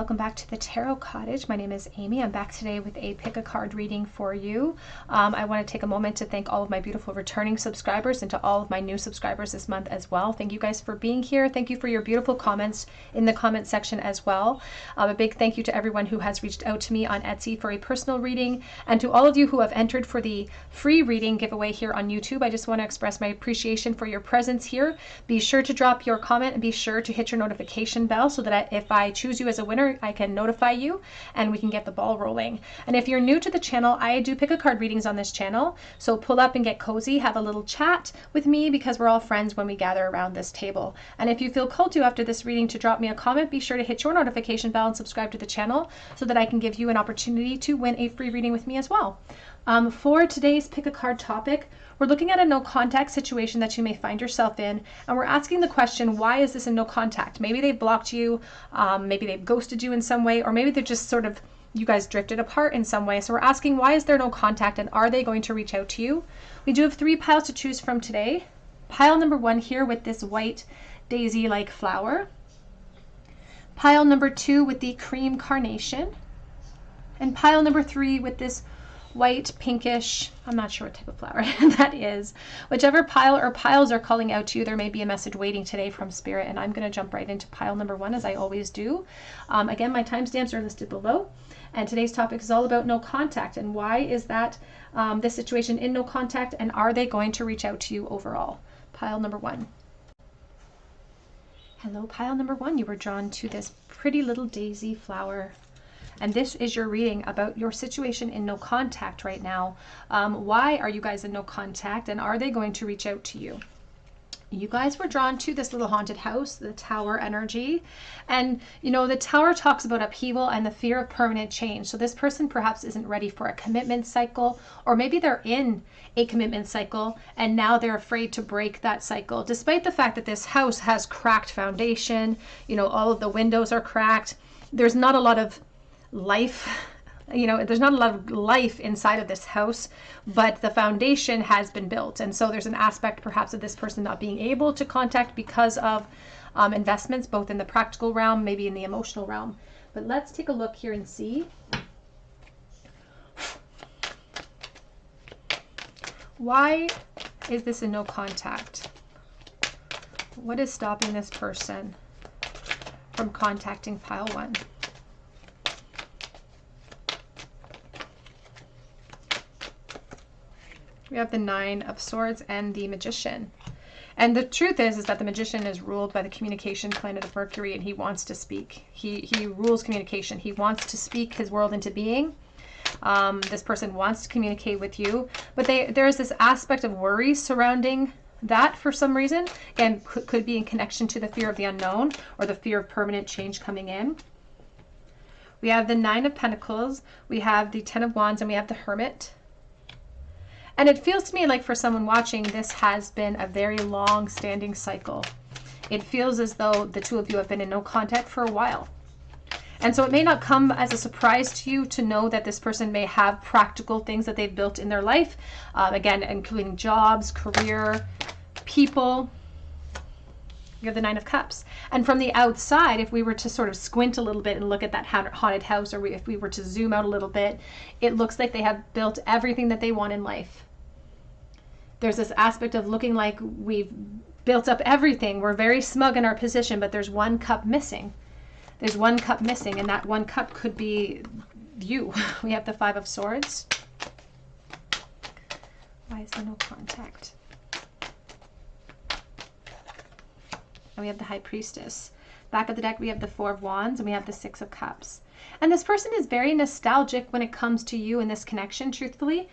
welcome back to the Tarot Cottage. My name is Amy. I'm back today with a pick a card reading for you. I want to take a moment to thank all of my beautiful returning subscribers and to all of my new subscribers this month as well. Thank you guys for being here. Thank you for your beautiful comments in the comment section as well. A big thank you to everyone who has reached out to me on Etsy for a personal reading, and to all of you who have entered for the free reading giveaway here on YouTube. I just want to express my appreciation for your presence here. Be sure to drop your comment and be sure to hit your notification bell so that if I choose you as a winner, I can notify you and we can get the ball rolling. And if you're new to the channel, I do pick a card readings on this channel. So pull up and get cozy, have a little chat with me because we're all friends when we gather around this table. And if you feel called to after this reading to drop me a comment, be sure to hit your notification bell and subscribe to the channel so that I can give you an opportunity to win a free reading with me as well. For today's pick a card topic, we're looking at a no contact situation that you may find yourself in, and we're asking the question, why is this a no contact? Maybe they've blocked you, maybe they've ghosted you in some way, or maybe they're just sort of, you guys drifted apart in some way. So we're asking, why is there no contact, and are they going to reach out to you? We do have 3 piles to choose from today. Pile number 1 here with this white daisy-like flower. Pile number 2 with the cream carnation. And pile number 3 with this white, pinkish, I'm not sure what type of flower that is. Whichever pile or piles are calling out to you, there may be a message waiting today from Spirit, and I'm going to jump right into pile number 1 as I always do. Again, my timestamps are listed below, and today's topic is all about no contact, and why is that this situation in no contact, and are they going to reach out to you overall? Pile number 1. Hello, pile number 1. You were drawn to this pretty little daisy flower. And this is your reading about your situation in no contact right now. Why are you guys in no contact, and are they going to reach out to you? You guys were drawn to this little haunted house, the Tower energy. And, you know, the Tower talks about upheaval and the fear of permanent change. So this person perhaps isn't ready for a commitment cycle, or maybe they're in a commitment cycle and now they're afraid to break that cycle. Despite the fact that this house has cracked foundation, you know, all of the windows are cracked. There's not a lot of life, you know, there's not a lot of life inside of this house, but the foundation has been built. And so there's an aspect perhaps of this person not being able to contact because of investments, both in the practical realm, maybe in the emotional realm. But let's take a look here and see. Why is this a no contact? What is stopping this person from contacting pile 1? We have the 9 of Swords and the Magician. And the truth is that the Magician is ruled by the communication planet of Mercury, and he wants to speak. He rules communication. He wants to speak his world into being. This person wants to communicate with you, but there is this aspect of worry surrounding that for some reason. Again, could be in connection to the fear of the unknown or the fear of permanent change coming in. We have the 9 of Pentacles, we have the 10 of Wands, and we have the Hermit. And it feels to me like for someone watching, this has been a very long-standing cycle. It feels as though the two of you have been in no contact for a while. And so it may not come as a surprise to you to know that this person may have practical things that they've built in their life. Again, including jobs, career, people. You have the 9 of Cups. And from the outside, if we were to sort of squint a little bit and look at that haunted house, or if we were to zoom out a little bit, it looks like they have built everything that they want in life. There's this aspect of looking like we've built up everything. We're very smug in our position, but there's 1 cup missing. There's 1 cup missing, and that 1 cup could be you. We have the 5 of Swords. Why is there no contact? And we have the High Priestess. Back of the deck, we have the 4 of Wands, and we have the 6 of Cups. And this person is very nostalgic when it comes to you in this connection, truthfully.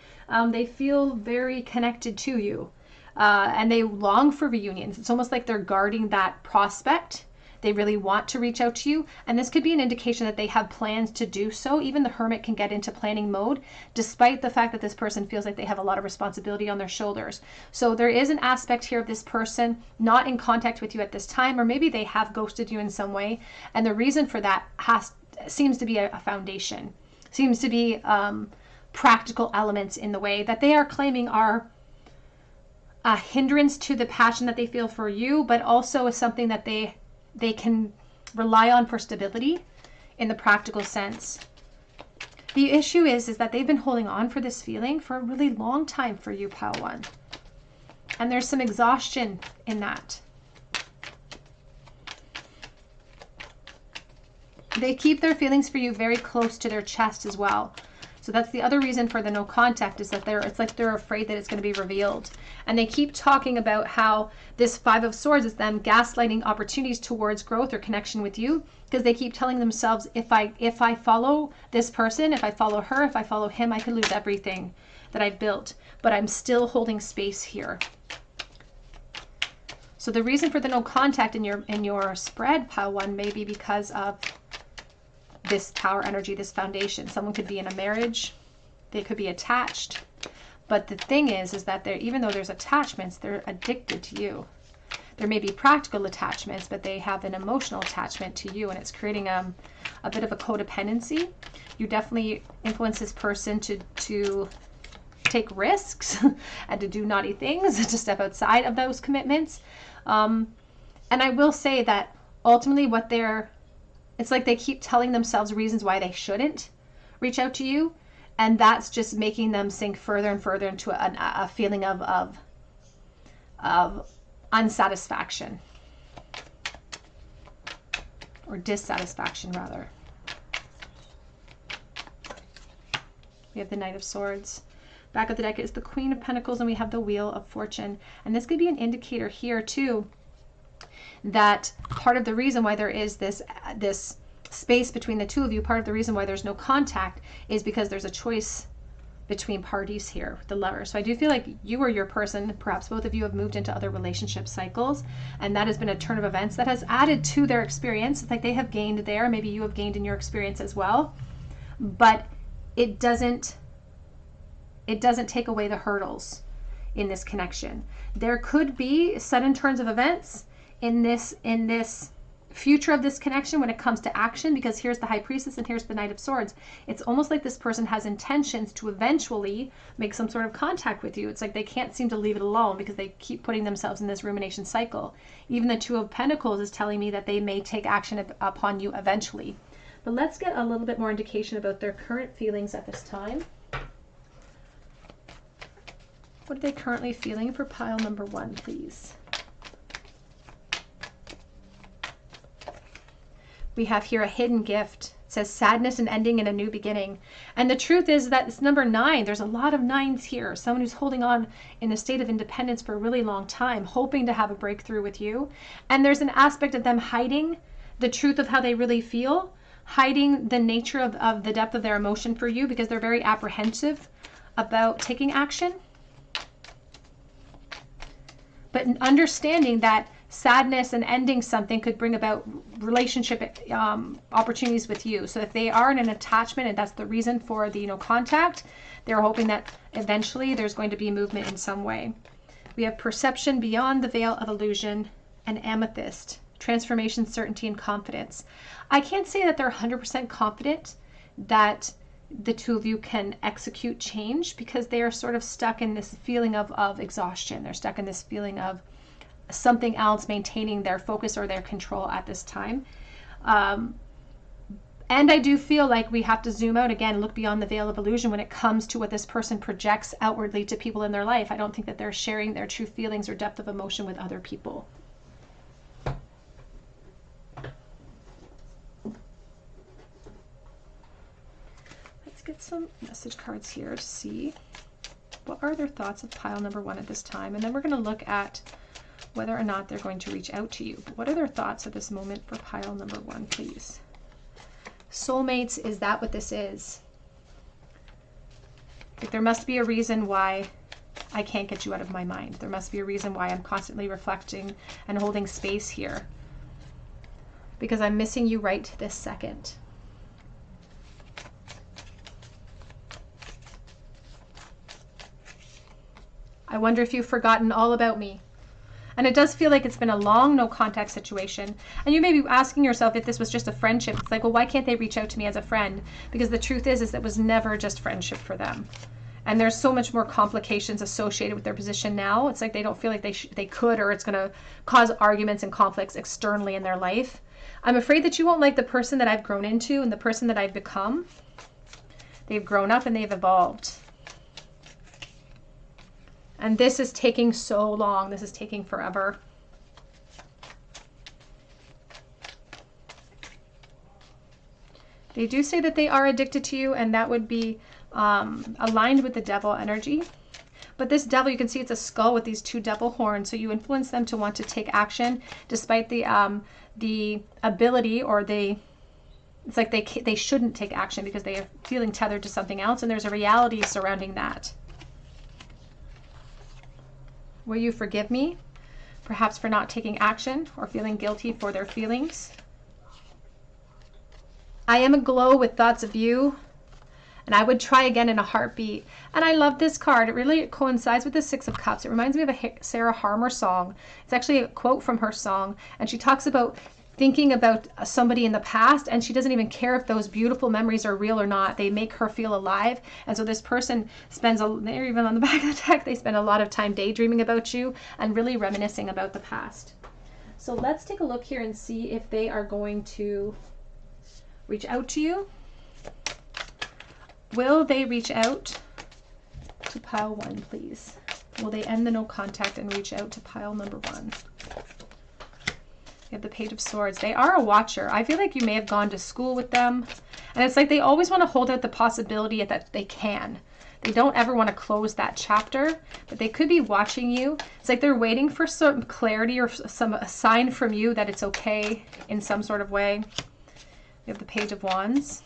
They feel very connected to you, and they long for reunions. It's almost like they're guarding that prospect. They really want to reach out to you, and this could be an indication that they have plans to do so. Even the Hermit can get into planning mode, despite the fact that this person feels like they have a lot of responsibility on their shoulders. So there is an aspect here of this person not in contact with you at this time, or maybe they have ghosted you in some way, and the reason for that seems to be a foundation, seems to be practical elements in the way that they are claiming are a hindrance to the passion that they feel for you, but also is something that they can rely on for stability in the practical sense. The issue is that they've been holding on for this feeling for a really long time for you, pile one. And there's some exhaustion in that. They keep their feelings for you very close to their chest as well. So that's the other reason for the no contact, is that it's like they're afraid that it's going to be revealed. And they keep talking about how this Five of Swords is them gaslighting opportunities towards growth or connection with you, because they keep telling themselves, if I follow this person, if I follow her, if I follow him, I could lose everything that I've built. But I'm still holding space here. So the reason for the no contact in your spread, pile one, may be because of this Tower energy, this foundation. Someone could be in a marriage, they could be attached, but the thing is that even though there's attachments, they're addicted to you. There may be practical attachments, but they have an emotional attachment to you, and it's creating a bit of a codependency. You definitely influence this person to take risks and to do naughty things, to step outside of those commitments. And I will say that ultimately it's like they keep telling themselves reasons why they shouldn't reach out to you. And that's just making them sink further and further into a feeling of unsatisfaction. Or dissatisfaction, rather. We have the Knight of Swords. Back of the deck is the Queen of Pentacles, and we have the Wheel of Fortune. And this could be an indicator here, too, that part of the reason why there is this space between the two of you, part of the reason why there's no contact, is because there's a choice between parties here, the Lover. So I do feel like you or your person, perhaps both of you, have moved into other relationship cycles, and that has been a turn of events that has added to their experience. It's like they have gained there, maybe you have gained in your experience as well, but it doesn't take away the hurdles in this connection. There could be sudden turns of events in this future of this connection when it comes to action, because here's the High Priestess and here's the Knight of Swords. It's almost like this person has intentions to eventually make some sort of contact with you. It's like they can't seem to leave it alone because they keep putting themselves in this rumination cycle. Even the Two of Pentacles is telling me that they may take action upon you eventually. But let's get a little bit more indication about their current feelings at this time. What are they currently feeling for pile number one, please? We have here a hidden gift. It says sadness and ending in a new beginning. And the truth is that it's number 9. There's a lot of 9s here. Someone who's holding on in a state of independence for a really long time, hoping to have a breakthrough with you. And there's an aspect of them hiding the truth of how they really feel, hiding the nature of the depth of their emotion for you, because they're very apprehensive about taking action. But understanding that sadness and ending something could bring about relationship opportunities with you. So if they are in an attachment and that's the reason for the no contact, they're hoping that eventually there's going to be movement in some way. We have perception beyond the veil of illusion and amethyst, transformation, certainty, and confidence. I can't say that they're 100% confident that the two of you can execute change, because they are sort of stuck in this feeling of exhaustion. They're stuck in this feeling of something else maintaining their focus or their control at this time. And I do feel like we have to zoom out again, look beyond the veil of illusion when it comes to what this person projects outwardly to people in their life. I don't think that they're sharing their true feelings or depth of emotion with other people. Let's get some message cards here to see what are their thoughts of pile number one at this time. And then we're going to look at whether or not they're going to reach out to you. But what are their thoughts at this moment for pile number one, please? Soulmates, is that what this is? Like, there must be a reason why I can't get you out of my mind. There must be a reason why I'm constantly reflecting and holding space here, because I'm missing you right this second. I wonder if you've forgotten all about me. And it does feel like it's been a long no contact situation. And you may be asking yourself if this was just a friendship. It's like, well, why can't they reach out to me as a friend? Because the truth is that it was never just friendship for them. And there's so much more complications associated with their position now. It's like they don't feel like they could, or it's going to cause arguments and conflicts externally in their life. I'm afraid that you won't like the person that I've grown into and the person that I've become. They've grown up and they've evolved. And this is taking so long. This is taking forever. They do say that they are addicted to you, and that would be aligned with the devil energy. But this devil, you can see it's a skull with these 2 devil horns. So you influence them to want to take action despite the ability, or it's like they shouldn't take action because they are feeling tethered to something else. And there's a reality surrounding that. Will you forgive me? Perhaps for not taking action or feeling guilty for their feelings. I am aglow with thoughts of you, and I would try again in a heartbeat. And I love this card. It really coincides with the 6 of Cups. It reminds me of a Sarah Harmer song. It's actually a quote from her song, and she talks about thinking about somebody in the past, and she doesn't even care if those beautiful memories are real or not. They make her feel alive. And so this person spends, they're even on the back of the deck, they spend a lot of time daydreaming about you and really reminiscing about the past. So let's take a look here and see if they are going to reach out to you. Will they reach out to pile 1, please? Will they end the no contact and reach out to pile number 1? You have the Page of Swords. They are a watcher. I feel like you may have gone to school with them. And it's like they always want to hold out the possibility that they can. They don't ever want to close that chapter, but they could be watching you. It's like they're waiting for some clarity or a sign from you that it's okay in some sort of way. We have the Page of Wands.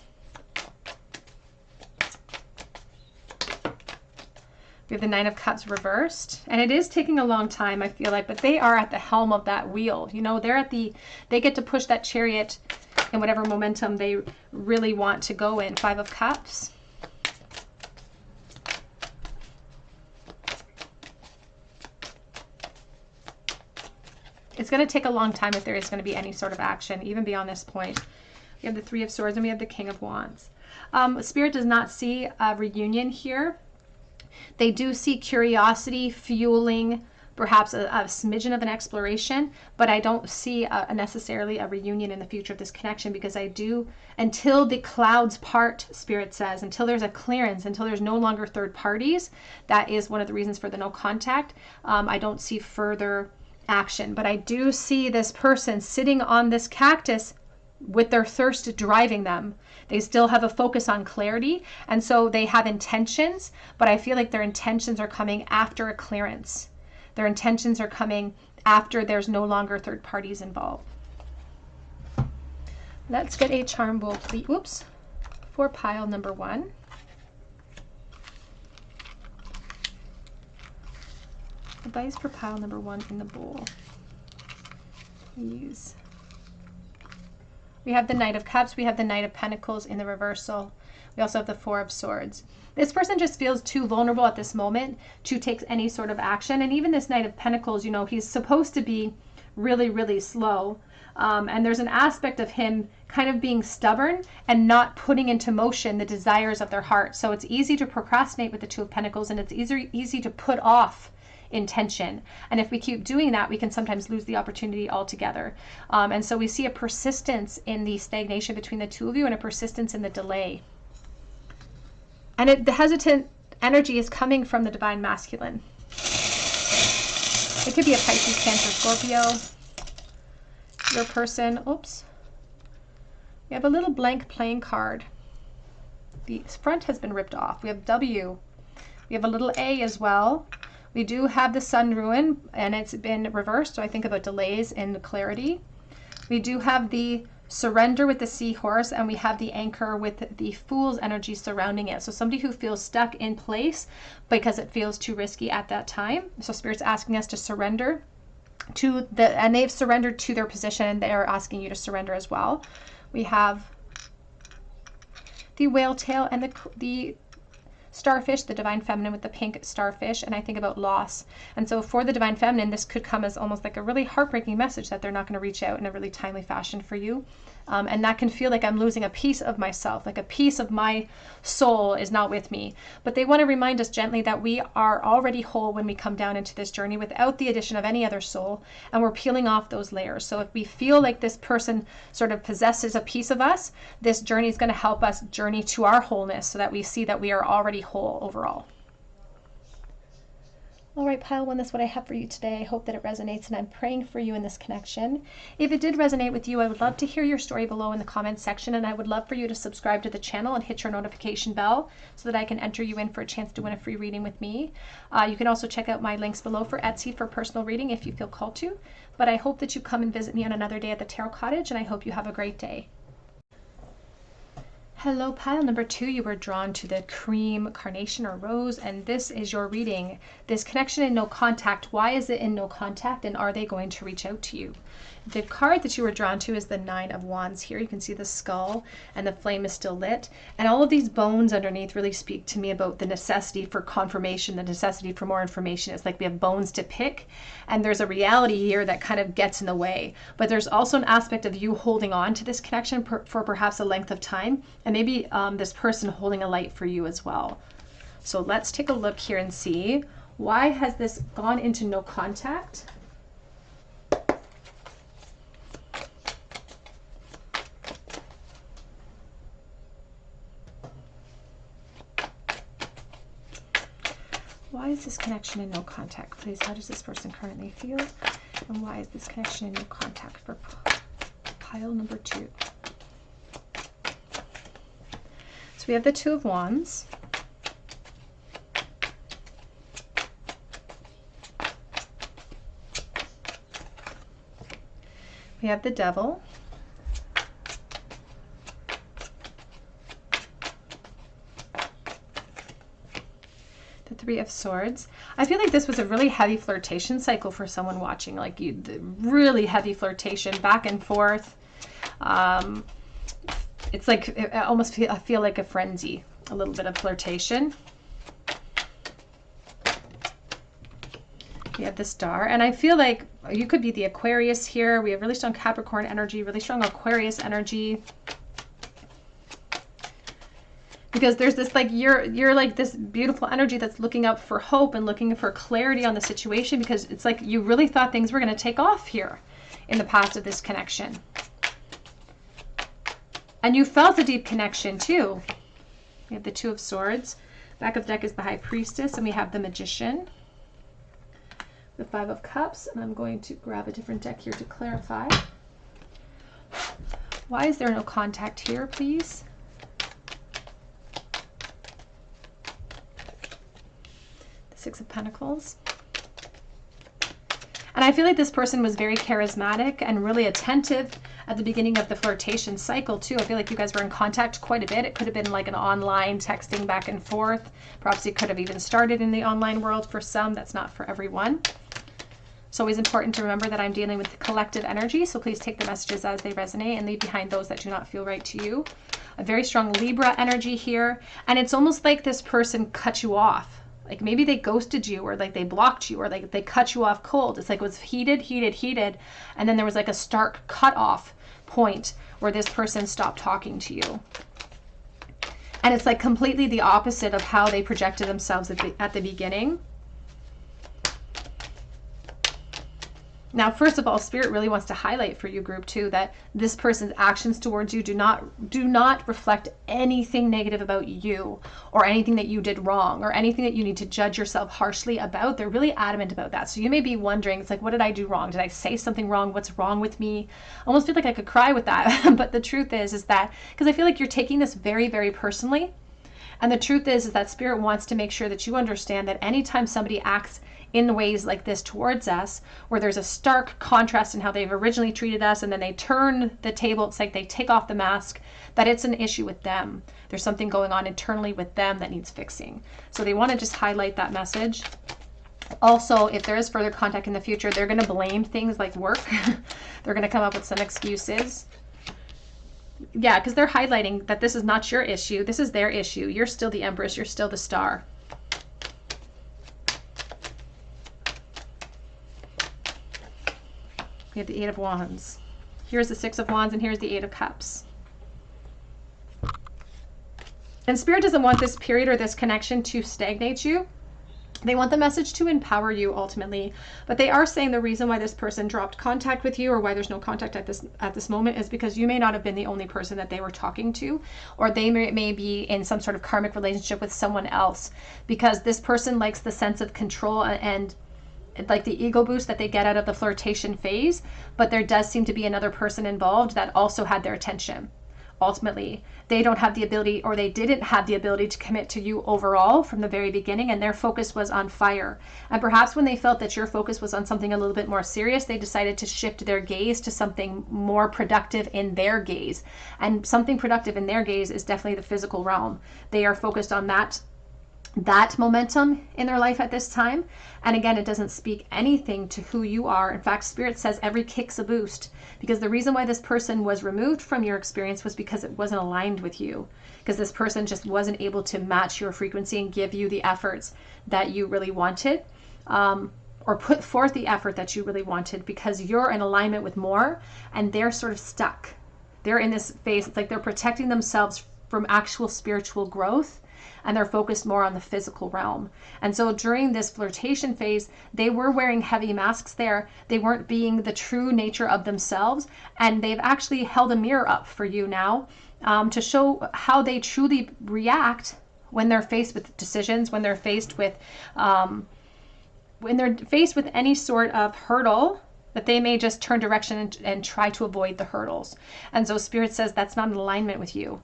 We have the 9 of Cups reversed, and it is taking a long time, I feel like, but they are at the helm of that wheel. You know, they get to push that chariot in whatever momentum they really want to go in. 5 of Cups. It's going to take a long time if there is going to be any sort of action, even beyond this point. We have the 3 of Swords, and we have the King of Wands. Spirit does not see a reunion here. They do see curiosity fueling perhaps a smidgen of an exploration, but I don't see necessarily a reunion in the future of this connection, because I do, until the clouds part, Spirit says, until there's a clearance, until there's no longer third parties, that is one of the reasons for the no contact. I don't see further action, but I do see this person sitting on this cactus with their thirst driving them. They still have a focus on clarity, and so they have intentions, but I feel like their intentions are coming after a clearance. Their intentions are coming after there's no longer third parties involved. Let's get a charm bowl, please. Oops. For pile number 1. Advice for pile number 1 in the bowl, please. We have the Knight of Cups. We have the Knight of Pentacles in the reversal. We also have the 4 of Swords. This person just feels too vulnerable at this moment to take any sort of action. And even this Knight of Pentacles, you know, he's supposed to be really, really slow. And there's an aspect of him kind of being stubborn and not putting into motion the desires of their heart. So it's easy to procrastinate with the 2 of Pentacles, and it's easy to put off intention. And if we keep doing that, we can sometimes lose the opportunity altogether. And so we see a persistence in the stagnation between the 2 of you, and a persistence in the delay. And the hesitant energy is coming from the Divine Masculine. It could be a Pisces, Cancer, Scorpio. Your person, oops. We have a little blank playing card. The front has been ripped off. We have W. We have a little A as well. We do have the Sun Ruin, and it's been reversed, so I think about delays in clarity. We do have the Surrender with the Seahorse, and we have the Anchor with the Fool's energy surrounding it. So somebody who feels stuck in place because it feels too risky at that time. So Spirit's asking us to surrender to and they've surrendered to their position, and they are asking you to surrender as well. We have the Whale Tail and the starfish, the divine feminine with the pink starfish, and I think about loss. And so for the divine feminine, this could come as almost like a really heartbreaking message that they're not going to reach out in a really timely fashion for you. And that can feel like I'm losing a piece of myself, like a piece of my soul is not with me. But they want to remind us gently that we are already whole when we come down into this journey without the addition of any other soul, and we're peeling off those layers. So if we feel like this person sort of possesses a piece of us, this journey is going to help us journey to our wholeness so that we see that we are already whole overall. All right, Pile 1, that's what I have for you today. I hope that it resonates, and I'm praying for you in this connection. If it did resonate with you, I would love to hear your story below in the comments section, and I would love for you to subscribe to the channel and hit your notification bell so that I can enter you in for a chance to win a free reading with me. You can also check out my links below for Etsy for personal reading if you feel called to. But I hope that you come and visit me on another day at the Tarot Cottage, and I hope you have a great day. Hello, pile number 2. You were drawn to the cream carnation or rose, and this is your reading. This connection in no contact. Why is it in no contact, and are they going to reach out to you? The card that you were drawn to is the 9 of Wands here. You can see the skull and the flame is still lit. And all of these bones underneath really speak to me about the necessity for confirmation, the necessity for more information. It's like we have bones to pick, and there's a reality here that kind of gets in the way. But there's also an aspect of you holding on to this connection for perhaps a length of time, and maybe this person holding a light for you as well. So let's take a look here and see, why has this gone into no contact? Why is this connection in no contact? Please, how does this person currently feel? And why is this connection in no contact for pile number 2? So we have the 2 of Wands. We have the Devil. The 3 of Swords. I feel like this was a really heavy flirtation cycle for someone watching, like really heavy flirtation back and forth. It's like I feel like a frenzy, a little bit of flirtation. We have the Star, and I feel like you could be the Aquarius here. We have really strong Capricorn energy, really strong Aquarius energy. Because there's this, like, you're like this beautiful energy that's looking up for hope and looking for clarity on the situation, because it's like you really thought things were going to take off here in the past of this connection. And you felt a deep connection too. We have the 2 of Swords. Back of the deck is the High Priestess, and we have the Magician. The 5 of Cups, and I'm going to grab a different deck here to clarify. Why is there no contact here, please? The 6 of Pentacles. And I feel like this person was very charismatic and really attentive at the beginning of the flirtation cycle too. I feel like you guys were in contact quite a bit. It could have been like an online texting back and forth. Perhaps it could have even started in the online world for some. That's not for everyone. It's always important to remember that I'm dealing with collective energy, so please take the messages as they resonate and leave behind those that do not feel right to you. A very strong Libra energy here, and it's almost like this person cut you off. Like maybe they ghosted you, or like they blocked you, or like they cut you off cold. It's like it was heated, and then there was like a stark cut off point where this person stopped talking to you. And it's like completely the opposite of how they projected themselves at the beginning. Now, first of all, Spirit really wants to highlight for you, group 2, that this person's actions towards you do not reflect anything negative about you, or anything that you did wrong, or anything that you need to judge yourself harshly about. They're really adamant about that. So you may be wondering, it's like, what did I do wrong? Did I say something wrong? What's wrong with me? I almost feel like I could cry with that. But the truth is that, because I feel like you're taking this very, very personally. And the truth is that Spirit wants to make sure that you understand that anytime somebody acts in ways like this towards us, where there's a stark contrast in how they've originally treated us, and then they turn the table, it's like they take off the mask, that it's an issue with them. There's something going on internally with them that needs fixing. So they want to just highlight that message. Also, if there is further contact in the future, they're going to blame things like work. They're going to come up with some excuses. Yeah, because they're highlighting that this is not your issue. This is their issue. You're still the Empress. You're still the star. We have the Eight of Wands. Here's the Six of Wands, and here's the Eight of Cups. And Spirit doesn't want this period or this connection to stagnate you. They want the message to empower you ultimately, but they are saying the reason why this person dropped contact with you, or why there's no contact at this moment, is because you may not have been the only person that they were talking to, or they may be in some sort of karmic relationship with someone else, because this person likes the sense of control and like the ego boost that they get out of the flirtation phase, but there does seem to be another person involved that also had their attention. Ultimately, they don't have the ability, or they didn't have the ability to commit to you overall from the very beginning, and their focus was on fire. And perhaps when they felt that your focus was on something a little bit more serious, they decided to shift their gaze to something more productive in their gaze. And something productive in their gaze is definitely the physical realm. They are focused on that momentum in their life at this time. And again, it doesn't speak anything to who you are. In fact, Spirit says every kick's a boost, because the reason why this person was removed from your experience was because it wasn't aligned with you, because this person just wasn't able to match your frequency and give you the efforts that you really wanted, or put forth the effort that you really wanted, because you're in alignment with more and they're sort of stuck. They're in this phase. It's like they're protecting themselves from actual spiritual growth, and they're focused more on the physical realm. And so during this flirtation phase, they were wearing heavy masks there. They weren't being the true nature of themselves. And they've actually held a mirror up for you now to show how they truly react when they're faced with decisions, when they're faced with any sort of hurdle, that they may just turn direction and try to avoid the hurdles. And so Spirit says that's not in alignment with you.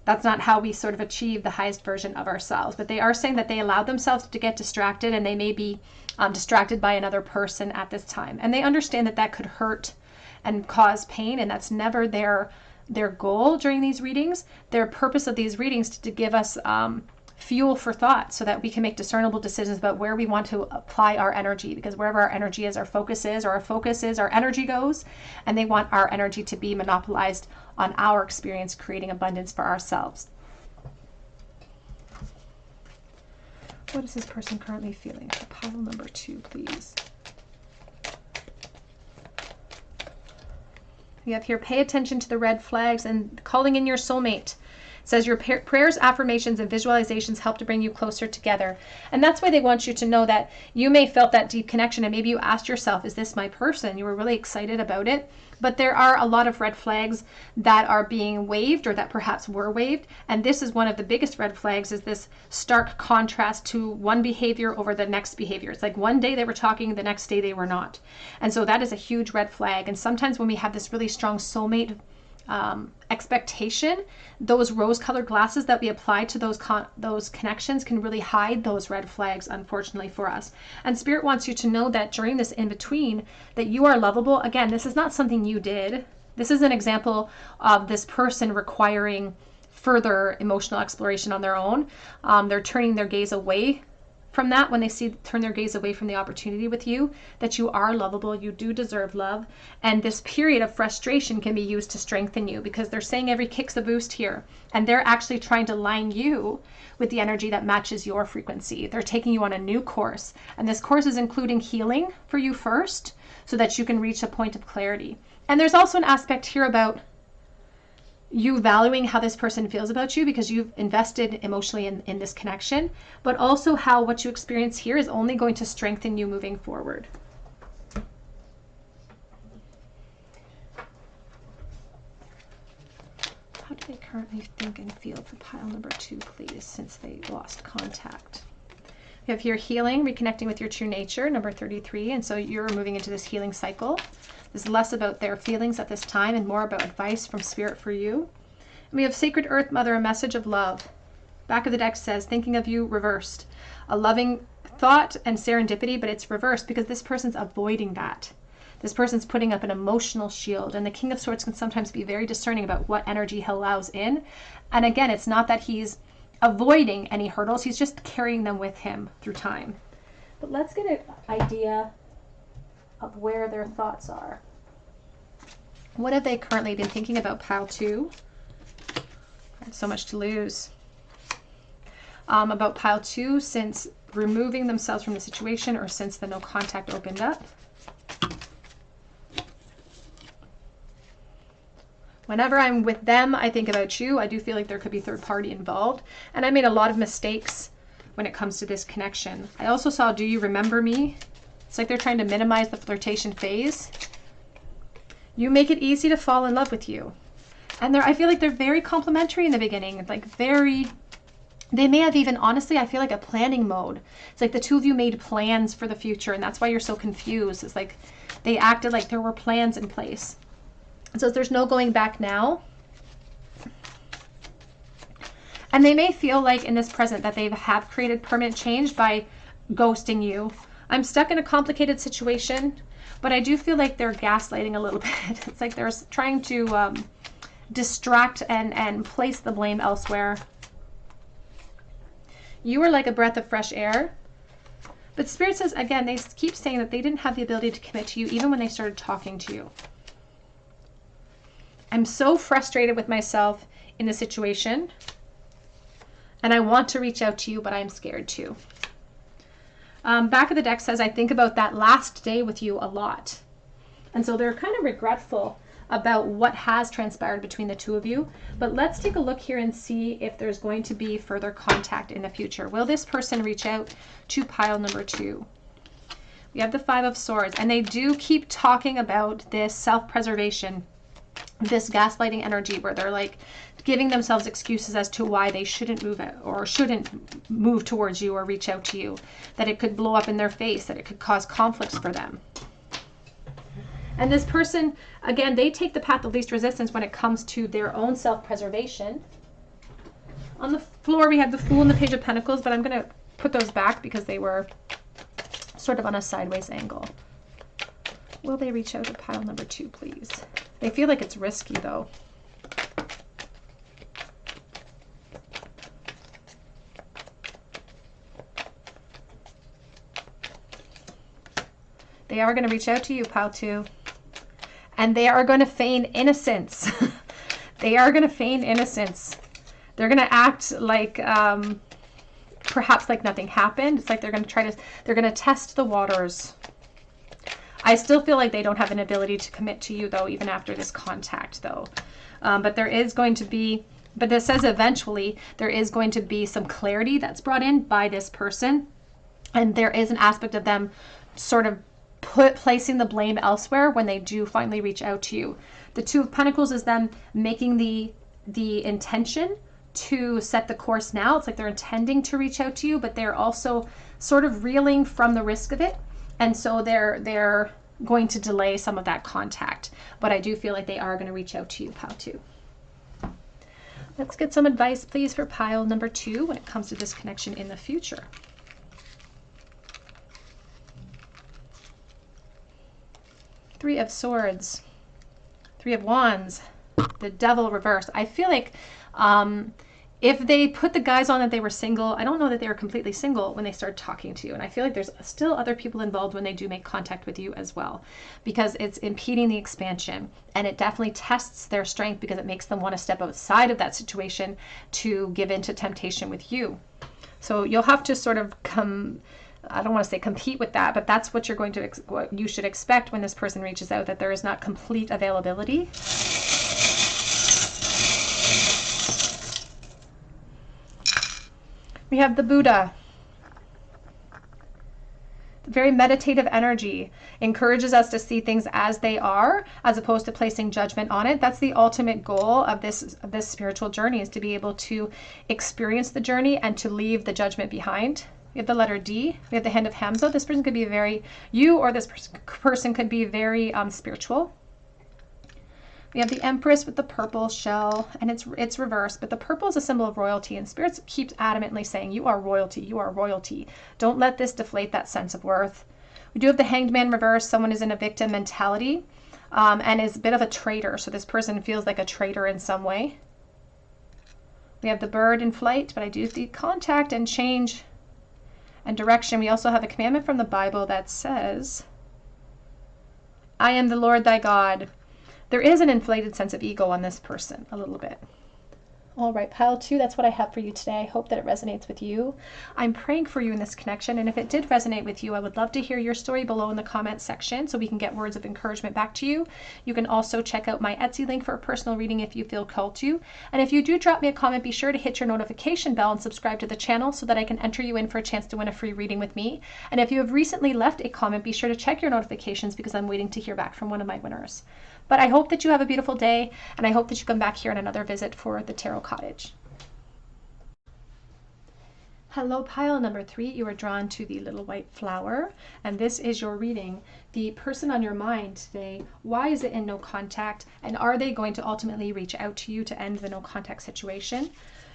That's not how we sort of achieve the highest version of ourselves. But they are saying that they allow themselves to get distracted, and they may be distracted by another person at this time. And they understand that that could hurt and cause pain, and that's never their goal during these readings. Their purpose of these readings is to give us fuel for thought, so that we can make discernible decisions about where we want to apply our energy, because wherever our energy is, our focus is, or our focus is, our energy goes. And they want our energy to be monopolized on our experience, creating abundance for ourselves. What is this person currently feeling? For pile number 2, please. We have here, pay attention to the red flags and calling in your soulmate. It says your prayers, affirmations, and visualizations help to bring you closer together. And that's why they want you to know that you may have felt that deep connection, and maybe you asked yourself, is this my person? You were really excited about it. But there are a lot of red flags that are being waved, or that perhaps were waved. And this is one of the biggest red flags, is this stark contrast to one behavior over the next behavior. It's like one day they were talking, the next day they were not. And so that is a huge red flag. And sometimes when we have this really strong soulmate expectation, those rose-colored glasses that we apply to those connections can really hide those red flags, unfortunately, for us. And Spirit wants you to know that during this in-between, that you are lovable. Again, this is not something you did. This is an example of this person requiring further emotional exploration on their own. They're turning their gaze away from that when they turn their gaze away from the opportunity with you, that you are lovable, you do deserve love. And this period of frustration can be used to strengthen you, because they're saying every kick's a boost here, and they're actually trying to line you with the energy that matches your frequency. They're taking you on a new course, and this course is including healing for you first, so that you can reach a point of clarity. And there's also an aspect here about you valuing how this person feels about you, because you've invested emotionally in this connection, but also how what you experience here is only going to strengthen you moving forward. How do they currently think and feel for pile number 2, please, since they lost contact? We have here healing, reconnecting with your true nature, number 33. And so you're moving into this healing cycle. This is less about their feelings at this time and more about advice from Spirit for you. And we have Sacred Earth Mother, a message of love. Back of the deck says, thinking of you reversed. A loving thought and serendipity, but it's reversed because this person's avoiding that. This person's putting up an emotional shield. And the King of Swords can sometimes be very discerning about what energy he allows in. And again, it's not that he's avoiding any hurdles. He's just carrying them with him through time. But let's get an idea of where their thoughts are. What have they currently been thinking about, pile 2? So much to lose. About pile 2 since removing themselves from the situation or since the no contact opened up. Whenever I'm with them, I think about you. I do feel like there could be third party involved. And I made a lot of mistakes when it comes to this connection. I also saw, do you remember me? It's like they're trying to minimize the flirtation phase. You make it easy to fall in love with you. And I feel like they're very complimentary in the beginning. Like they may have even, honestly, I feel like a planning mode. It's like the two of you made plans for the future, and that's why you're so confused. It's like they acted like there were plans in place. So there's no going back now. And they may feel like in this present that they have created permanent change by ghosting you. I'm stuck in a complicated situation, but I do feel like they're gaslighting a little bit. It's like they're trying to distract and place the blame elsewhere. You were like a breath of fresh air. But Spirit says, again, they keep saying that they didn't have the ability to commit to you even when they started talking to you. I'm so frustrated with myself in the situation, and I want to reach out to you, but I'm scared too. Back of the deck says, I think about that last day with you a lot. And so they're kind of regretful about what has transpired between the two of you. But let's take a look here and see if there's going to be further contact in the future. Will this person reach out to pile number 2? We have the 5 of Swords, and they do keep talking about this self-preservation, this gaslighting energy where they're like giving themselves excuses as to why they shouldn't move out or shouldn't move towards you or reach out to you, that it could blow up in their face, that it could cause conflicts for them. And this person, again, they take the path of least resistance when it comes to their own self-preservation. On the floor, we have the Fool and the Page of Pentacles, but I'm going to put those back because they were sort of on a sideways angle. Will they reach out to pile number 2, please? They feel like it's risky, though. They are going to reach out to you, pile 2. And they are going to feign innocence. They are going to feign innocence. They're going to act like, perhaps like nothing happened. It's like they're going to test the waters. I still feel like they don't have an ability to commit to you, though, even after this contact, though. But there is going to be, but this says eventually there is going to be some clarity that's brought in by this person. And there is an aspect of them sort of placing the blame elsewhere when they do finally reach out to you. The 2 of Pentacles is them making the intention to set the course now. It's like they're intending to reach out to you, but they're also sort of reeling from the risk of it. And so they're going to delay some of that contact. But I do feel like they are going to reach out to you, pile 2. Let's get some advice, please, for pile number 2 when it comes to this connection in the future. Three of Swords, 3 of Wands, the Devil reversed. I feel like if they put the guys on that they were single, I don't know that they were completely single when they started talking to you. And I feel like there's still other people involved when they do make contact with you as well, because it's impeding the expansion. And it definitely tests their strength because it makes them want to step outside of that situation to give in to temptation with you. So you'll have to sort of I don't want to say compete with that, but that's what you're going to, what you should expect when this person reaches out, that there is not complete availability. We have the Buddha. Very meditative energy encourages us to see things as they are, as opposed to placing judgment on it. That's the ultimate goal of this spiritual journey, is to be able to experience the journey and to leave the judgment behind. We have the letter D. We have the Hand of Hamza. This person could be you or this person could be very spiritual. We have the Empress with the purple shell, and it's reversed, but the purple is a symbol of royalty, and Spirit keeps adamantly saying, you are royalty, you are royalty. Don't let this deflate that sense of worth. We do have the Hanged Man reversed. Someone is in a victim mentality and is a bit of a traitor, so this person feels like a traitor in some way. We have the Bird in flight, but I do see contact and change and direction. We also have a commandment from the Bible that says, I am the Lord thy God. There is an inflated sense of ego on this person, a little bit. All right, pile 2, that's what I have for you today. I hope that it resonates with you. I'm praying for you in this connection, and if it did resonate with you, I would love to hear your story below in the comments section so we can get words of encouragement back to you. You can also check out my Etsy link for a personal reading if you feel called to. And if you do drop me a comment, be sure to hit your notification bell and subscribe to the channel so that I can enter you in for a chance to win a free reading with me. And if you have recently left a comment, be sure to check your notifications because I'm waiting to hear back from one of my winners. But I hope that you have a beautiful day, and I hope that you come back here on another visit for the Tarot Cottage. Hello, pile number 3. You are drawn to the little white flower, and this is your reading. The person on your mind today, why is it in no contact, and are they going to ultimately reach out to you to end the no contact situation?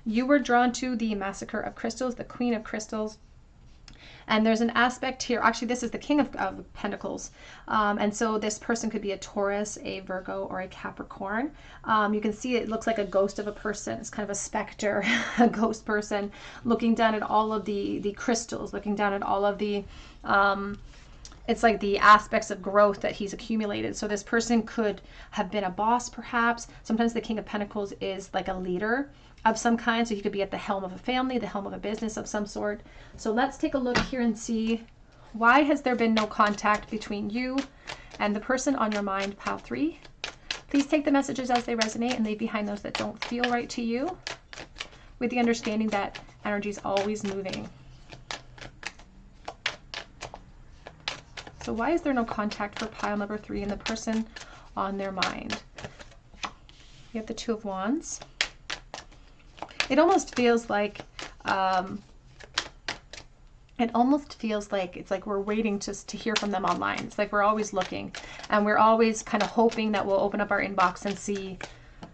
You were drawn to the Massacre of Crystals, the Queen of Crystals. And there's an aspect here, actually this is the King of Pentacles, and so this person could be a Taurus, a Virgo, or a Capricorn. You can see it looks like a ghost of a person. It's kind of a specter, a ghost person, looking down at all of the crystals, looking down at all of the, it's like the aspects of growth that he's accumulated. So this person could have been a boss, perhaps. Sometimes the King of Pentacles is like a leader of some kind, so he could be at the helm of a family, the helm of a business of some sort. So let's take a look here and see, why has there been no contact between you and the person on your mind, pile 3? Please take the messages as they resonate and leave behind those that don't feel right to you, with the understanding that energy is always moving. So why is there no contact for pile number 3 and the person on their mind? You have the Two of Wands. It almost feels like, it's like we're waiting to hear from them online. It's like we're always looking, and we're always kind of hoping that we'll open up our inbox and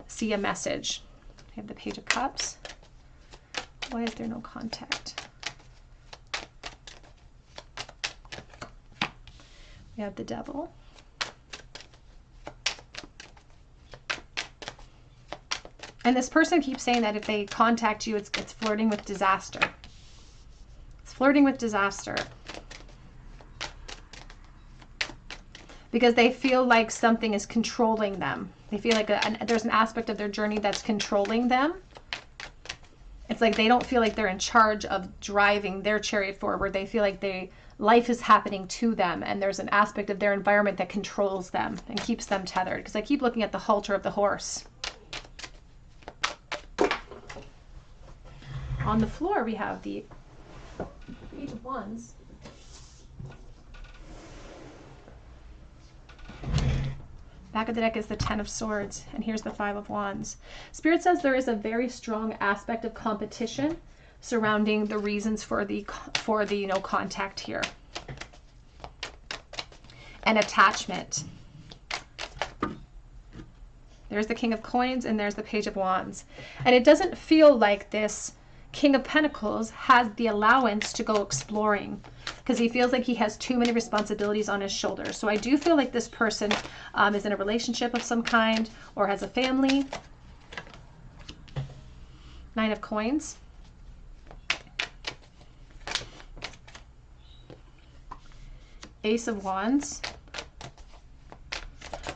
see a message. We have the Page of Cups. Why is there no contact? We have the Devil. And this person keeps saying that if they contact you, it's flirting with disaster. It's flirting with disaster. Because they feel like something is controlling them. They feel like there's an aspect of their journey that's controlling them. It's like they don't feel like they're in charge of driving their chariot forward. They feel like life is happening to them, and there's an aspect of their environment that controls them and keeps them tethered. Because I keep looking at the halter of the horse. On the floor, we have the Page of Wands. Back of the deck is the Ten of Swords, and here's the Five of Wands. Spirit says there is a very strong aspect of competition surrounding the reasons for the no contact here. And attachment. There's the King of Coins, and there's the Page of Wands. And it doesn't feel like this King of Pentacles has the allowance to go exploring, because he feels like he has too many responsibilities on his shoulders. So I do feel like this person is in a relationship of some kind or has a family. Nine of Coins. Ace of Wands.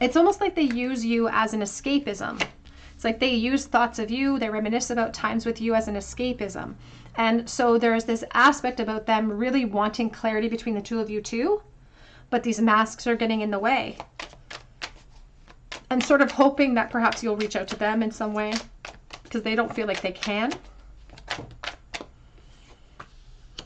It's almost like they use you as an escapism. It's like they use thoughts of you, they reminisce about times with you as an escapism. And so there's this aspect about them really wanting clarity between the two of you too, but these masks are getting in the way. And sort of hoping that perhaps you'll reach out to them in some way, because they don't feel like they can.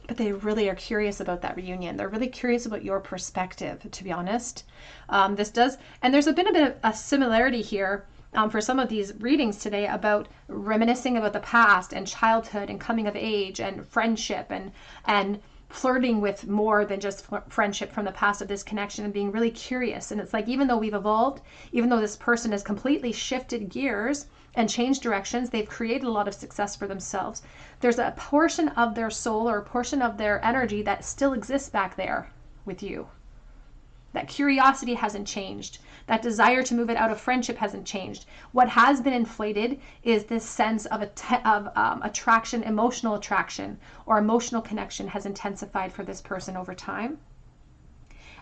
But they really are curious about that reunion. They're really curious about your perspective, to be honest. And there's been a bit of a similarity here for some of these readings today about reminiscing about the past and childhood and coming of age and friendship and flirting with more than just friendship from the past of this connection, and being really curious. And it's like, even though we've evolved, even though this person has completely shifted gears and changed directions, they've created a lot of success for themselves. There's a portion of their soul or a portion of their energy that still exists back there with you. That curiosity hasn't changed. That desire to move it out of friendship hasn't changed. What has been inflated is this sense of attraction, emotional attraction, or emotional connection has intensified for this person over time.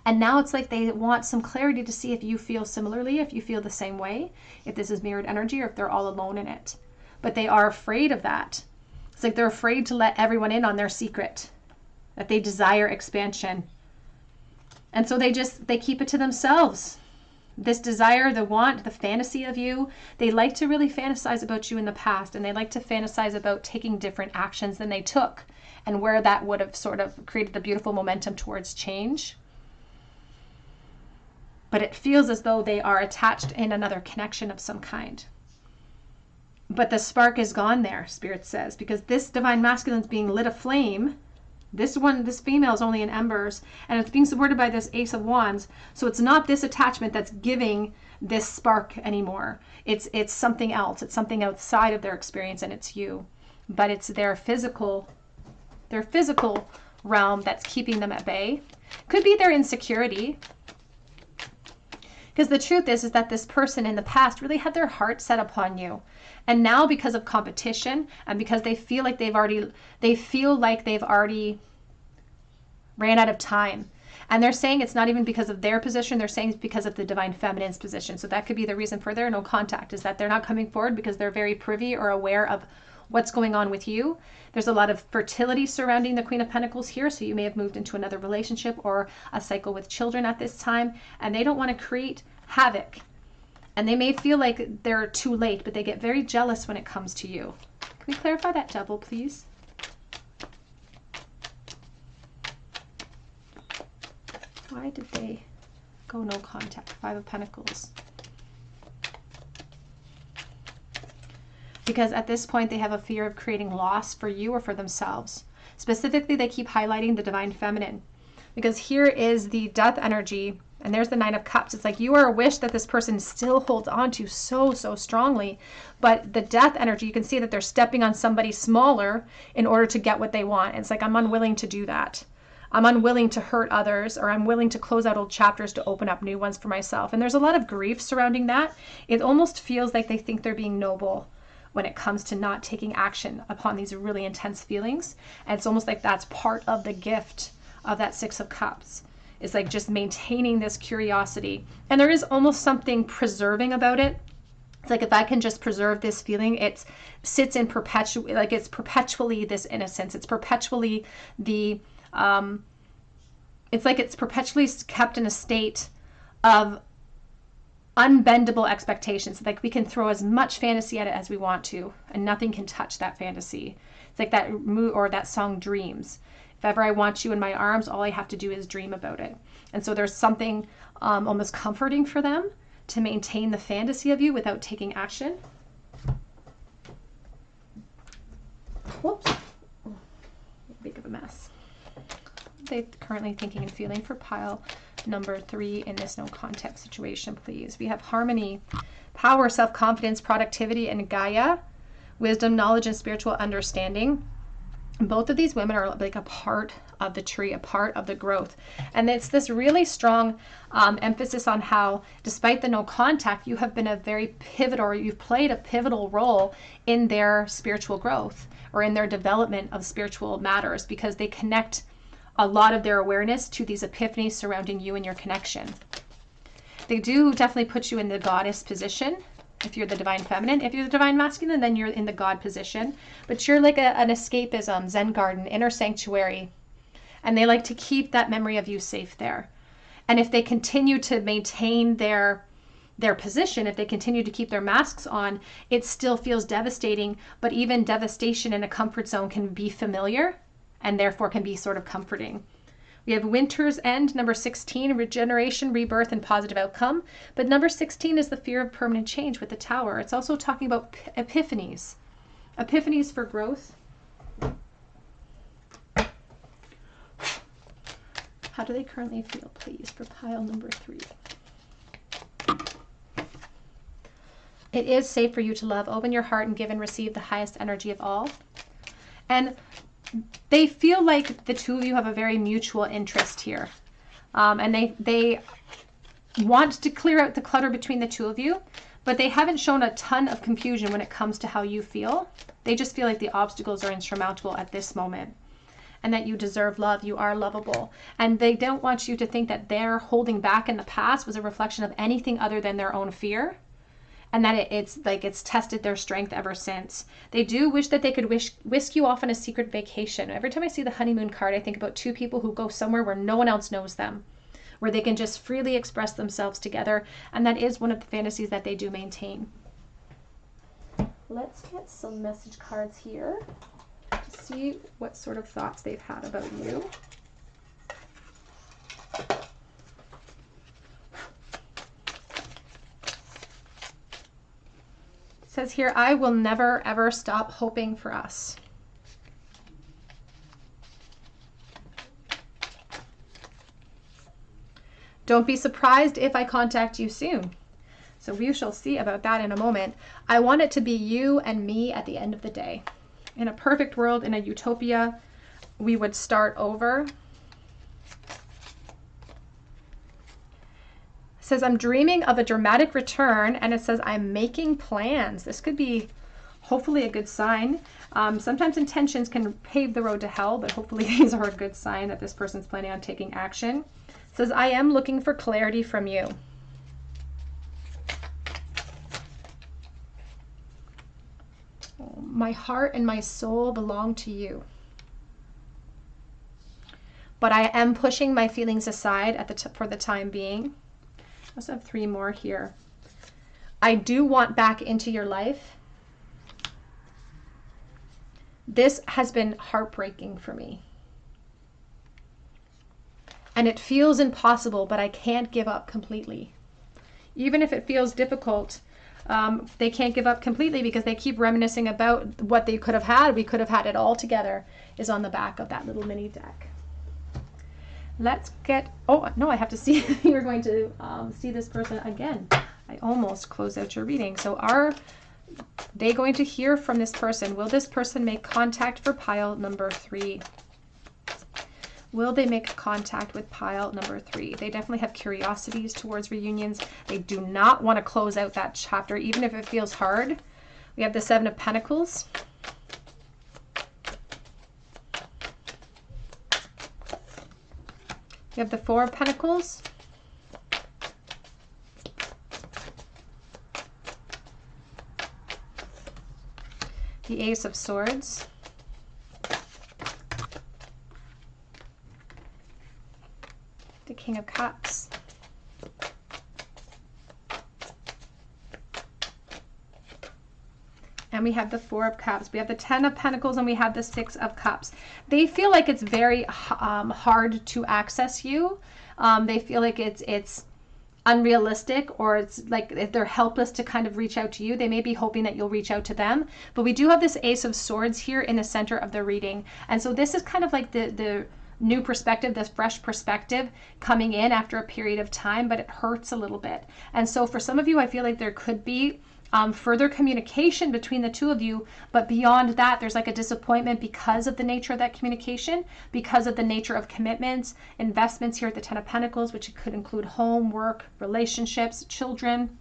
And now it's like they want some clarity to see if you feel similarly, if you feel the same way, if this is mirrored energy, or if they're all alone in it. But they are afraid of that. It's like they're afraid to let everyone in on their secret, that they desire expansion. And so they keep it to themselves. This desire, the want, the fantasy of you, they like to really fantasize about you in the past, and they like to fantasize about taking different actions than they took, and where that would have sort of created a beautiful momentum towards change. But it feels as though they are attached in another connection of some kind. But the spark is gone there, Spirit says, because this divine masculine is being lit aflame. This female is only in embers, and it's being supported by this Ace of Wands. So it's not this attachment that's giving this spark anymore. It's something else. It's something outside of their experience, and it's you. But it's their physical realm that's keeping them at bay. Could be their insecurity. Because the truth is that this person in the past really had their heart set upon you. And now, because of competition, and because they feel like they've already ran out of time. And they're saying it's not even because of their position, they're saying it's because of the divine feminine's position. So that could be the reason for their no contact, is that they're not coming forward because they're very privy or aware of what's going on with you. There's a lot of fertility surrounding the Queen of Pentacles here, so you may have moved into another relationship or a cycle with children at this time, and they don't want to create havoc. And they may feel like they're too late, but they get very jealous when it comes to you. Can we clarify that double, please? Why did they go no contact? Five of Pentacles. Because at this point, they have a fear of creating loss for you or for themselves. Specifically, they keep highlighting the divine feminine. Because here is the death energy, and there's the Nine of Cups. It's like you are a wish that this person still holds on to so strongly. But the death energy, you can see that they're stepping on somebody smaller in order to get what they want. It's like, I'm unwilling to do that. I'm unwilling to hurt others, or I'm willing to close out old chapters to open up new ones for myself. And there's a lot of grief surrounding that. It almost feels like they think they're being noble when it comes to not taking action upon these really intense feelings. And it's almost like that's part of the gift of that Six of Cups. It's like just maintaining this curiosity. And there is almost something preserving about it. It's like, if I can just preserve this feeling, it sits in it's perpetually this innocence. It's perpetually it's like it's perpetually kept in a state of unbendable expectations. Like, we can throw as much fantasy at it as we want to, and nothing can touch that fantasy. It's like that song Dreams. If ever I want you in my arms, all I have to do is dream about it. And so there's something almost comforting for them to maintain the fantasy of you without taking action. Whoops. Big of a mess. They're currently thinking and feeling for pile number 3 in this no contact situation, please. We have harmony, power, self-confidence, productivity, and Gaia, wisdom, knowledge, and spiritual understanding. Both of these women are like a part of the tree, a part of the growth. And it's this really strong emphasis on how, despite the no contact, you have been a very pivotal, or you've played a pivotal role in their spiritual growth or in their development of spiritual matters, because they connect a lot of their awareness to these epiphanies surrounding you and your connection. They do definitely put you in the goddess position. If you're the divine feminine, if you're the divine masculine, then you're in the God position. But you're like an escapism, Zen garden, inner sanctuary. And they like to keep that memory of you safe there. And if they continue to maintain their position, if they continue to keep their masks on, it still feels devastating. But even devastation in a comfort zone can be familiar, and therefore can be sort of comforting. We have Winter's End, number 16, regeneration, rebirth, and positive outcome. But number 16 is the fear of permanent change with the Tower. It's also talking about epiphanies. Epiphanies for growth. How do they currently feel, please, for pile number 3? It is safe for you to love. Open your heart and give and receive the highest energy of all. And they feel like the two of you have a very mutual interest here. And they want to clear out the clutter between the two of you, but they haven't shown a ton of confusion when it comes to how you feel. They just feel like the obstacles are insurmountable at this moment. and that you deserve love. You are lovable. And they don't want you to think that their holding back in the past was a reflection of anything other than their own fear, and that it's tested their strength ever since. They do wish that they could whisk you off on a secret vacation. Every time I see the honeymoon card, I think about two people who go somewhere where no one else knows them, where they can just freely express themselves together. And that is one of the fantasies that they do maintain. Let's get some message cards here to see what sort of thoughts they've had about you. It says here, I will never ever stop hoping for us. Don't be surprised if I contact you soon. So we shall see about that in a moment. I want it to be you and me at the end of the day. In a perfect world, in a utopia, we would start over. It says, I'm dreaming of a dramatic return, and it says, I'm making plans. This could be hopefully a good sign. Sometimes intentions can pave the road to hell, but hopefully these are a good sign that this person's planning on taking action. It says, I am looking for clarity from you. My heart and my soul belong to you. But I am pushing my feelings aside for the time being. I also have three more here. I do want back into your life. This has been heartbreaking for me. And it feels impossible, but I can't give up completely. Even if it feels difficult, they can't give up completely because they keep reminiscing about what they could have had. We could have had it all together, is on the back of that little mini deck. Let's get, oh no, I have to see if you're going to see this person again. I almost closed out your reading. So are they going to hear from this person? Will this person make contact for pile number 3? Will they make contact with pile number 3? They definitely have curiosities towards reunions. They do not want to close out that chapter, even if it feels hard. We have the 7 of Pentacles. We have the 4 of Pentacles. The Ace of Swords. The King of Cups. And we have the 4 of Cups. We have the 10 of Pentacles, and we have the 6 of Cups. They feel like it's very hard to access you. They feel like it's unrealistic, or it's like if they're helpless to kind of reach out to you. They may be hoping that you'll reach out to them. But we do have this Ace of Swords here in the center of the reading. And so this is kind of like the new perspective, this fresh perspective coming in after a period of time, but it hurts a little bit. And so for some of you, I feel like there could be further communication between the two of you, but beyond that, there's like a disappointment because of the nature of that communication, because of the nature of commitments, investments here at the 10 of Pentacles, which could include home, work, relationships, children.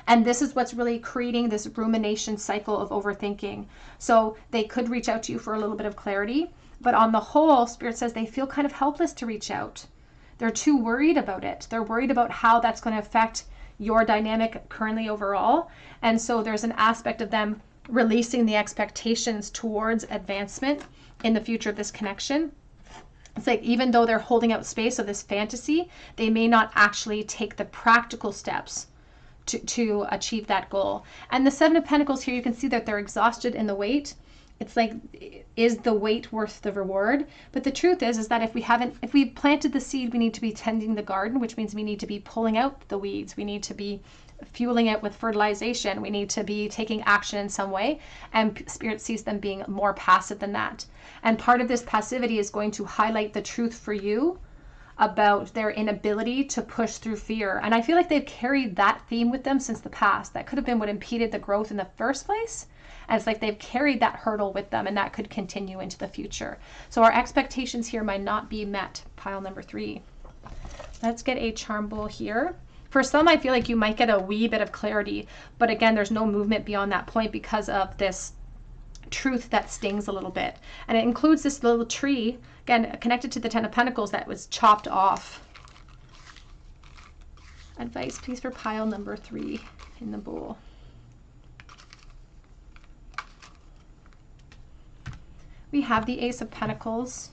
And this is what's really creating this rumination cycle of overthinking. So they could reach out to you for a little bit of clarity, but on the whole, Spirit says they feel kind of helpless to reach out. They're too worried about it. They're worried about how that's going to affect your dynamic currently overall. And so there's an aspect of them releasing the expectations towards advancement in the future of this connection. It's like even though they're holding out space of this fantasy, they may not actually take the practical steps to achieve that goal. And the 7 of Pentacles here, you can see that they're exhausted in the wait. It's like, is the wait worth the reward? But the truth is that if we planted the seed, we need to be tending the garden, which means we need to be pulling out the weeds. We need to be fueling it with fertilization. We need to be taking action in some way. And Spirit sees them being more passive than that. And part of this passivity is going to highlight the truth for you about their inability to push through fear. And I feel like they've carried that theme with them since the past. That could have been what impeded the growth in the first place. And it's like they've carried that hurdle with them, and that could continue into the future. So our expectations here might not be met, pile number 3. Let's get a charm bowl here. For some, I feel like you might get a wee bit of clarity, but again, there's no movement beyond that point because of this truth that stings a little bit. And it includes this little tree, again, connected to the Ten of Pentacles, that was chopped off. Advice, please, for pile number 3 in the bowl. We have the Ace of Pentacles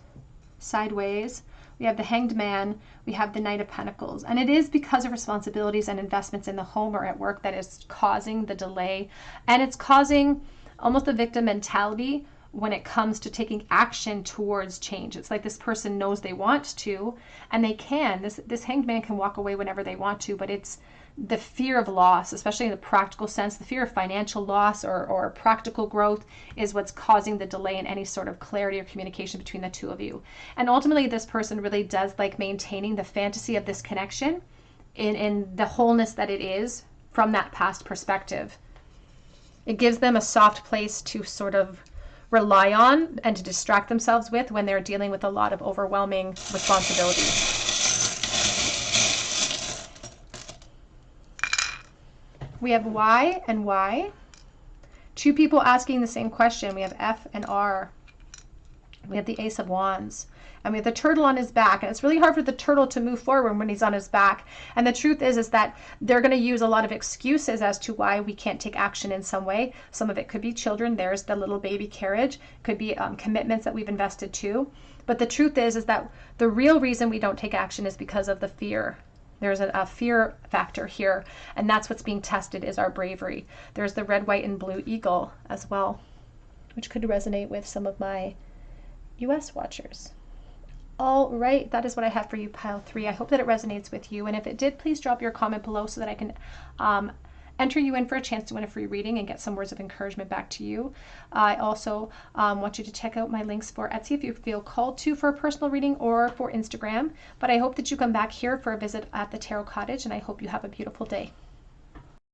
sideways. We have the Hanged Man. We have the Knight of Pentacles. And it is because of responsibilities and investments in the home or at work that is causing the delay. And it's causing almost a victim mentality when it comes to taking action towards change. It's like this person knows they want to, and they can. This Hanged Man can walk away whenever they want to, but it's the fear of loss, especially in the practical sense, the fear of financial loss or practical growth is what's causing the delay in any sort of clarity or communication between the two of you. And ultimately, this person really does like maintaining the fantasy of this connection in the wholeness that it is from that past perspective. It gives them a soft place to sort of rely on and to distract themselves with when they're dealing with a lot of overwhelming responsibilities. We have why and why. Two people asking the same question. We have F and R. We have the Ace of Wands. And we have the turtle on his back. And it's really hard for the turtle to move forward when he's on his back. And the truth is that they're going to use a lot of excuses as to why we can't take action in some way. Some of it could be children. There's the little baby carriage. Could be commitments that we've invested to. But the truth is that the real reason we don't take action is because of the fear. There's a fear factor here, and that's what's being tested is our bravery. There's the red, white, and blue eagle as well, which could resonate with some of my US watchers. All right, that is what I have for you, pile 3. I hope that it resonates with you, and if it did, please drop your comment below so that I can enter you in for a chance to win a free reading and get some words of encouragement back to you. I also want you to check out my links for Etsy if you feel called to for a personal reading or for Instagram. But I hope that you come back here for a visit at the Tarot Cottage, and I hope you have a beautiful day.